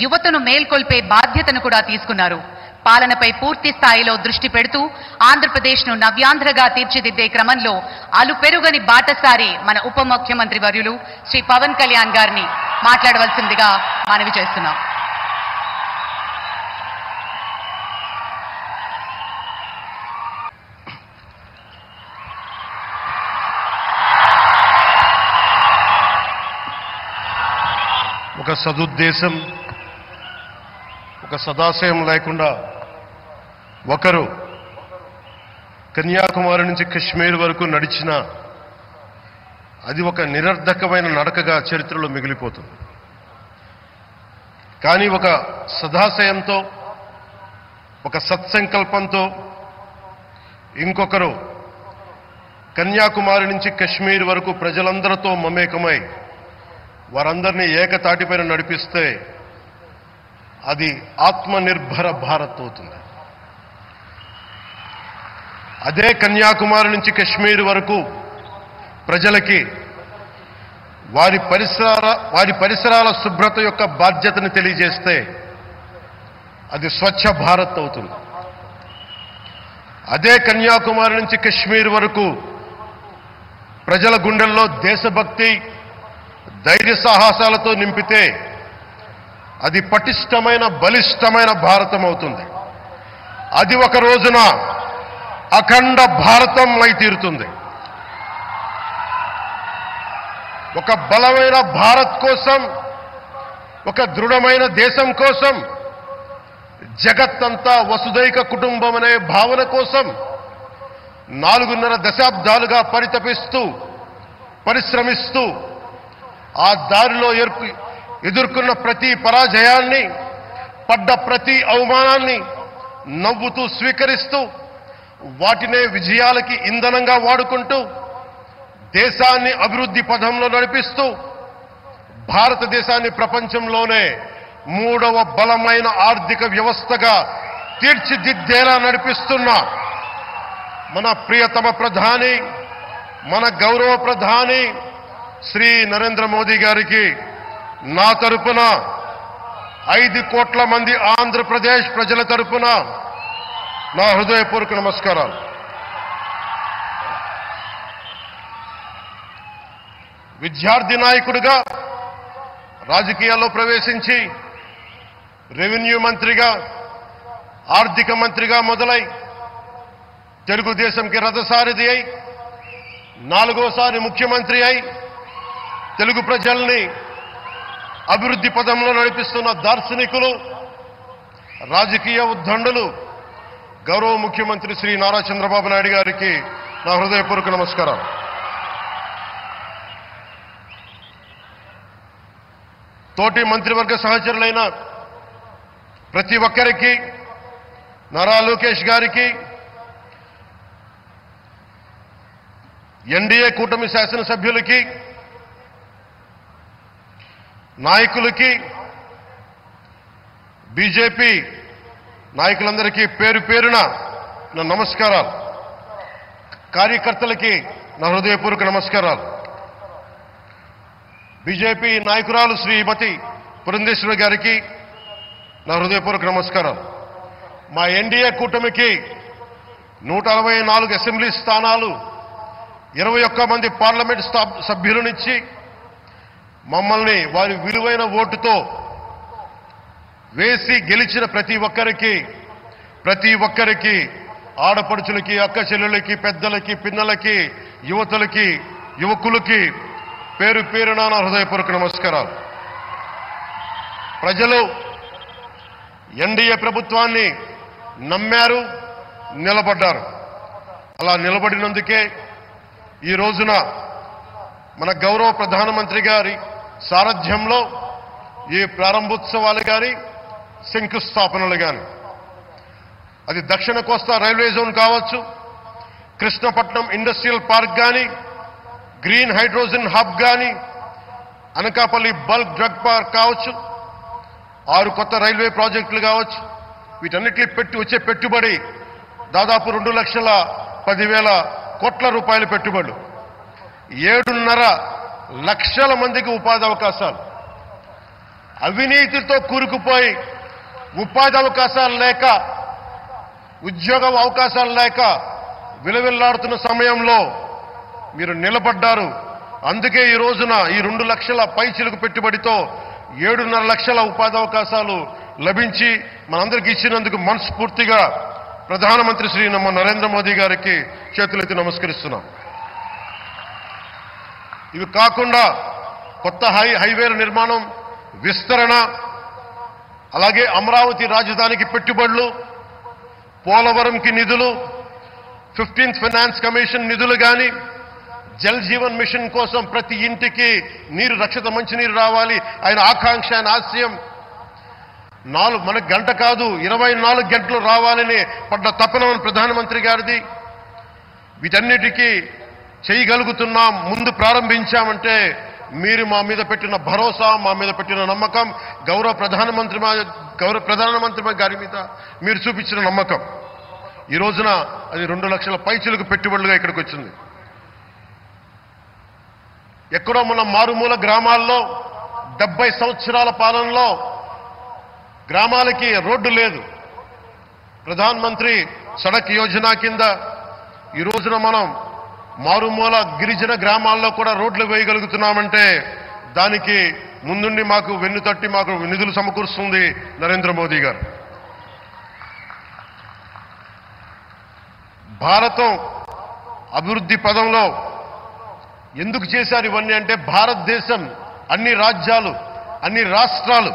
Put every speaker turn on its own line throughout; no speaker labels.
యువతను మేల్కొల్పే బాధ్యతను కూడా తీసుకున్నారు. పాలనపై పూర్తి స్థాయిలో దృష్టి పెడుతూ ఆంధ్రప్రదేశ్ను నవ్యాంధ్రగా తీర్చిదిద్దే క్రమంలో అలుపెరుగని బాటసారి మన ఉప ముఖ్యమంత్రి వర్యులు శ్రీ పవన్ కళ్యాణ్ గారిని మాట్లాడవలసిందిగా మనవి చేస్తున్నాం.
ఒక సదుద్దేశం, ఒక సదాశయం లేకుండా ఒకరు కన్యాకుమారి నుంచి కశ్మీర్ వరకు నడిచిన అది ఒక నిరర్ధకమైన నడకగా చరిత్రలో మిగిలిపోతుంది. కానీ ఒక సదాశయంతో, ఒక సత్సంకల్పంతో ఇంకొకరు కన్యాకుమారి నుంచి కశ్మీర్ వరకు ప్రజలందరితో మమేకమై వారందరినీ ఏకతాటిపైన నడిపిస్తే అది ఆత్మనిర్భర భారత్ అవుతుంది. అదే కన్యాకుమారి నుంచి కశ్మీర్ వరకు ప్రజలకి వారి పరిసరాల శుభ్రత యొక్క బాధ్యతను తెలియజేస్తే అది స్వచ్ఛ భారత్ అవుతుంది. అదే కన్యాకుమారి నుంచి కశ్మీర్ వరకు ప్రజల గుండెల్లో దేశభక్తి, ధైర్య సాహసాలతో నింపితే అది పటిష్టమైన, బలిష్టమైన భారతం అవుతుంది. అది ఒక రోజున అఖండ భారతం అయి తీరుతుంది. ఒక బలమైన భారత్ కోసం, ఒక దృఢమైన దేశం కోసం, జగత్తంతా వసుదైక కుటుంబం అనే భావన కోసం 4.5 దశాబ్దాలుగా పరితపిస్తూ, పరిశ్రమిస్తూ ఆ దారిలో ఎదుర్కొన్న ప్రతి పరాజయాన్ని, పడ్డ ప్రతి అవమానాన్ని నవ్వుతూ స్వీకరిస్తూ, వాటినే విజయాలకి ఇంధనంగా వాడుకుంటూ, దేశాన్ని అభివృద్ధి పథంలో నడిపిస్తూ, భారతదేశాన్ని ప్రపంచంలోనే 3వ బలమైన ఆర్థిక వ్యవస్థగా తీర్చిదిద్దేలా నడిపిస్తున్న మన ప్రియతమ ప్రధాని, మన గౌరవ ప్రధాని శ్రీ నరేంద్ర మోదీ గారికి నా తరపున 5 కోట్ల మంది ఆంధ్రప్రదేశ్ ప్రజల తరపున నా హృదయపూర్వక నమస్కారాలు. విద్యార్థి నాయకుడిగా రాజకీయాల్లో ప్రవేశించి రెవెన్యూ మంత్రిగా, ఆర్థిక మంత్రిగా మొదలై తెలుగుదేశంకి రథసారథి అయి 4వసారి ముఖ్యమంత్రి అయి తెలుగు ప్రజల్ని అభివృద్ధి పదంలో నడిపిస్తున్న దార్శనికులు, రాజకీయ ఉద్దండులు గౌరవ ముఖ్యమంత్రి శ్రీ నారా చంద్రబాబు నాయుడు గారికి నా హృదయపూర్వక నమస్కారం. తోటి మంత్రివర్గ సహచరులైన ప్రతి ఒక్కరికి, నారా లోకేష్ గారికి, ఎన్డీఏ కూటమి శాసనసభ్యులకి, నాయకులకి, బీజేపీ నాయకులందరికీ పేరు పేరున నా నమస్కారాలు. కార్యకర్తలకి నా హృదయపూర్వక నమస్కారాలు. బీజేపీ నాయకురాలు శ్రీమతి పురంధేశ్వరి గారికి నా హృదయపూర్వక నమస్కారాలు. మా ఎన్డీఏ కూటమికి 164 అసెంబ్లీ స్థానాలు, 21 మంది పార్లమెంట్ సభ్యులనిచ్చి మమ్మల్ని వారి విలువైన ఓటుతో వేసి గెలిచిన ప్రతి ఒక్కరికి ఆడపడుచులకి, అక్క చెల్లెలకి, పెద్దలకి, పిన్నలకి, యువతులకి, యువకులకి పేరు పేరున నా హృదయపూర్వక నమస్కారాలు. ప్రజలు ఎన్డీఏ ప్రభుత్వాన్ని నమ్మారు, నిలబడ్డారు. అలా నిలబడినందుకే ఈ రోజున మన గౌరవ ప్రధానమంత్రి గారి సారథ్యంలో ఈ ప్రారంభోత్సవాలు కానీ, శంకుస్థాపనలు కానీ, అది దక్షిణ కోస్తా రైల్వే జోన్ కావచ్చు, కృష్ణపట్నం ఇండస్ట్రియల్ పార్క్ కానీ, గ్రీన్ హైడ్రోజన్ హబ్ కానీ, అనకాపల్లి బల్క్ డ్రగ్ పార్క్ కావచ్చు, 6 కొత్త రైల్వే ప్రాజెక్టులు కావచ్చు, వీటన్నిటిని వచ్చే పెట్టుబడి దాదాపు 2,10,000 కోట్ల రూపాయల పెట్టుబడులు, 7.5 లక్షల మందికి ఉపాధి అవకాశాలు, అవినీతితో కూరుకుపోయి ఉపాధి అవకాశాలు లేక ఉద్యోగ అవకాశాలు లేక విలవిల్లాడుతున్న సమయంలో మీరు నిలబడ్డారు. అందుకే ఈ రోజున ఈ 2 లక్షల పైచిలుకు పెట్టుబడితో 7.5 లక్షల ఉపాధి అవకాశాలు లభించి మనందరికీ ఇచ్చినందుకు మనస్ఫూర్తిగా ప్రధానమంత్రి శ్రీ నరేంద్ర మోదీ గారికి చేతులెత్తి నమస్కరిస్తున్నాం. ఇవి కాకుండా కొత్త హైవేల నిర్మాణం, విస్తరణ, అలాగే అమరావతి రాజధానికి పెట్టుబడులు, పోలవరంకి నిధులు, 15th ఫైనాన్స్ కమిషన్ నిధులు కానీ, జల్ జీవన్ మిషన్ కోసం ప్రతి ఇంటికి నీరు, రక్షిత మంచినీరు రావాలి ఆయన ఆకాంక్ష, ఆయన ఆశయం. మనకు గంట కాదు 24 గంటలు రావాలని పడ్డ తపన ప్రధానమంత్రి గారిది. వీటన్నిటికీ చేయగలుగుతున్నాం, ముందు ప్రారంభించామంటే మీరు మా మీద పెట్టిన భరోసా, మా మీద పెట్టిన నమ్మకం, గౌరవ ప్రధానమంత్రి గారి మీద మీరు చూపించిన నమ్మకం. ఈ రోజున అది 2 లక్షల పైచిలకు పెట్టుబడులుగా ఇక్కడికి వచ్చింది. ఎక్కడో మన మారుమూల గ్రామాల్లో 70 సంవత్సరాల పాలనలో గ్రామాలకి రోడ్డు లేదు. ప్రధానమంత్రి సడక్ యోజన కింద ఈ రోజున మనం మారుమూల గిరిజన గ్రామాల్లో కూడా రోడ్లు వేయగలుగుతున్నామంటే దానికి ముందుండి మాకు వెన్నుతట్టి మాకు నిధులు సమకూరుస్తుంది నరేంద్ర మోదీ గారు. భారతం అభివృద్ధి పదంలో ఎందుకు చేశారు ఇవన్నీ అంటే, భారతదేశం అన్ని రాజ్యాలు, అన్ని రాష్ట్రాలు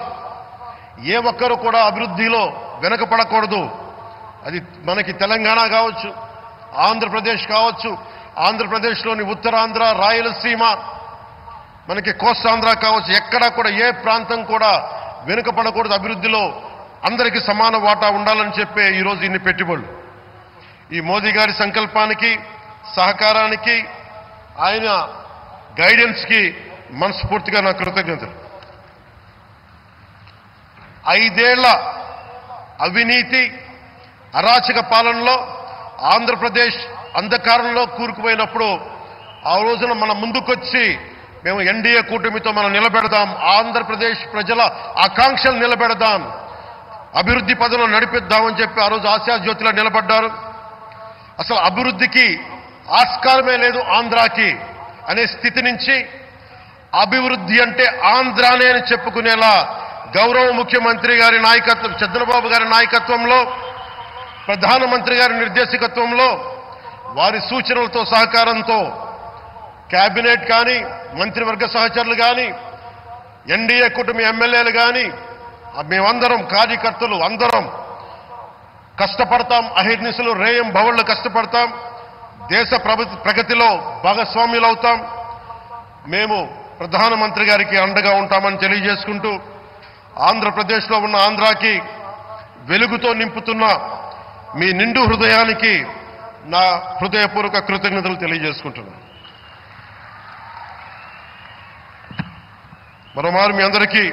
ఏ ఒక్కరు కూడా అభివృద్ధిలో వెనకపడకూడదు. అది మనకి తెలంగాణ కావచ్చు, ఆంధ్రప్రదేశ్ కావచ్చు, ఆంధ్రప్రదేశ్లోని ఉత్తరాంధ్ర, రాయలసీమ, మనకి కోస్తాంధ్ర కావచ్చు, ఎక్కడా కూడా ఏ ప్రాంతం కూడా వెనుకపడకూడదు. అభివృద్ధిలో అందరికీ సమాన వాటా ఉండాలని చెప్పే ఈరోజు ఇన్ని పెట్టుబడులు. ఈ మోదీ గారి సంకల్పానికి, సహకారానికి, ఆయన గైడెన్స్కి మనస్ఫూర్తిగా నా కృతజ్ఞతలు. 5 ఏళ్ల అవినీతి అరాచక పాలనలో ఆంధ్రప్రదేశ్ అంధకారంలో కూరుకుపోయినప్పుడు ఆ రోజున మన ముందుకొచ్చి మేము ఎన్డీఏ కూటమితో మనం నిలబెడదాం, ఆంధ్రప్రదేశ్ ప్రజల ఆకాంక్షలు నిలబెడదాం, అభివృద్ధి పదంలో నడిపిద్దామని చెప్పి ఆ రోజు ఆశాజ్యోతిలో నిలబడ్డారు. అసలు అభివృద్ధికి ఆస్కారమే లేదు ఆంధ్రాకి అనే స్థితి నుంచి అభివృద్ధి అంటే ఆంధ్రానే అని చెప్పుకునేలా గౌరవ ముఖ్యమంత్రి గారి నాయకత్వం, చంద్రబాబు గారి నాయకత్వంలో, ప్రధానమంత్రి గారి నిర్దేశకత్వంలో, వారి సూచనలతో సహకారంతో కేబినెట్ కానీ, మంత్రివర్గ సహచరులు కానీ, ఎన్డీఏ కూటమి ఎమ్మెల్యేలు కానీ, మేమందరం కార్యకర్తలు అందరం కష్టపడతాం. అహిర్నిశలు రేయం భవళ్లు కష్టపడతాం. దేశ ప్రగతిలో భాగస్వామ్యులవుతాం. మేము ప్రధానమంత్రి గారికి అండగా ఉంటామని తెలియజేసుకుంటూ, ఆంధ్రప్రదేశ్లో ఉన్న ఆంధ్రాకి వెలుగుతో నింపుతున్న మీ నిండు హృదయానికి నా హృదయపూర్వక కృతజ్ఞతలు తెలియజేసుకుంటున్నాను. మరోమారు మీ అందరికీ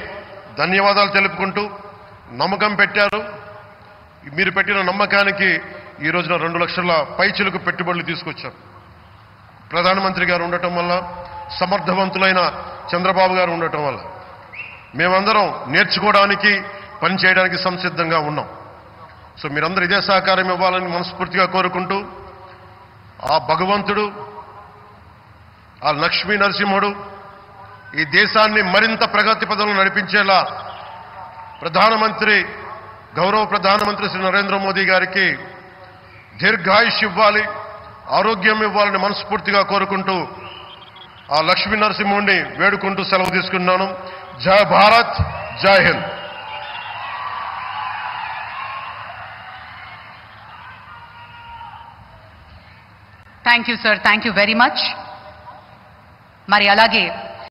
ధన్యవాదాలు తెలుపుకుంటూ, నమ్మకం పెట్టారు. మీరు పెట్టిన నమ్మకానికి ఈ రోజున 2 లక్షల పైచిలకు పెట్టుబడులు తీసుకొచ్చారు. ప్రధానమంత్రి గారు ఉండటం వల్ల, సమర్థవంతులైన చంద్రబాబు గారు ఉండటం వల్ల మేమందరం నేర్చుకోవడానికి, పనిచేయడానికి సంసిద్ధంగా ఉన్నాం. సో మీరందరూ ఇదే సహకారం ఇవ్వాలని మనస్ఫూర్తిగా కోరుకుంటూ, ఆ భగవంతుడు, ఆ లక్ష్మీ నరసింహుడు ఈ దేశాన్ని మరింత ప్రగతి పదంలో నడిపించేలా గౌరవ ప్రధానమంత్రి శ్రీ నరేంద్ర మోదీ గారికి దీర్ఘాయుష్ ఇవ్వాలి, ఆరోగ్యం ఇవ్వాలని మనస్ఫూర్తిగా కోరుకుంటూ, ఆ లక్ష్మీ నరసింహుడిని వేడుకుంటూ సెలవు తీసుకున్నాను. జై భారత్, జై Hind.
Thank you sir, thank you very much. మరి అలాగే